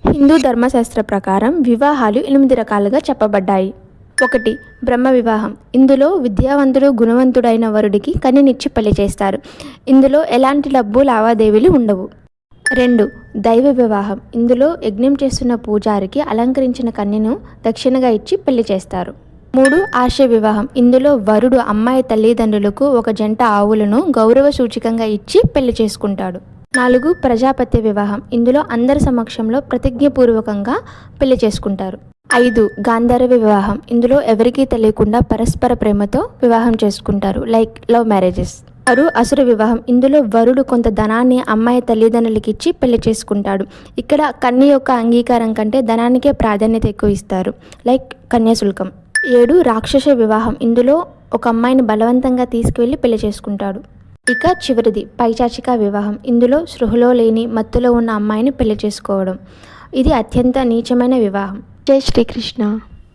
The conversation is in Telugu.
హిందూ ధర్మశాస్త్ర ప్రకారం వివాహాలు 8 రకాలుగా చెప్పబడ్డాయి. 1. బ్రహ్మ వివాహం. ఇందులో విద్యావంతుడు గుణవంతుడైన వరుడికి కన్యనిచ్చి పెళ్లి చేస్తారు. ఇందులో ఎలాంటి డబ్బు లావాదేవీలు ఉండవు. 2. దైవ వివాహం. ఇందులో యజ్ఞం చేస్తున్న పూజారికి అలంకరించిన కన్యను దక్షిణగా ఇచ్చి పెళ్లి చేస్తారు. 3. ఆశ్రయ వివాహం. ఇందులో వరుడు అమ్మాయి తల్లిదండ్రులకు ఒక జంట ఆవులను గౌరవ సూచికంగా ఇచ్చి పెళ్లి చేసుకుంటాడు. 4. ప్రజాపత్య వివాహం. ఇందులో అందరి సమక్షంలో ప్రతిజ్ఞపూర్వకంగా పెళ్లి చేసుకుంటారు. 5. గాంధర్వ వివాహం. ఇందులో ఎవరికీ తెలియకుండా పరస్పర ప్రేమతో వివాహం చేసుకుంటారు, లైక్ లవ్ మ్యారేజెస్. 6. అసుర వివాహం. ఇందులో వరుడు కొంత ధనాన్ని అమ్మాయి తల్లిదండ్రులకి ఇచ్చి పెళ్లి చేసుకుంటాడు. ఇక్కడ కన్య యొక్క అంగీకారం కంటే ధనానికే ప్రాధాన్యత ఎక్కువ ఇస్తారు, లైక్ కన్యాశుల్కం. 7. రాక్షస వివాహం. ఇందులో ఒక అమ్మాయిని బలవంతంగా తీసుకువెళ్ళి పెళ్లి చేసుకుంటాడు. ఇక చివరిది పైశాచిక వివాహం. ఇందులో స్పృహలో లేని మత్తులో ఉన్న అమ్మాయిని పెళ్లి చేసుకోవడం. ఇది అత్యంత నీచమైన వివాహం. జై శ్రీకృష్ణ.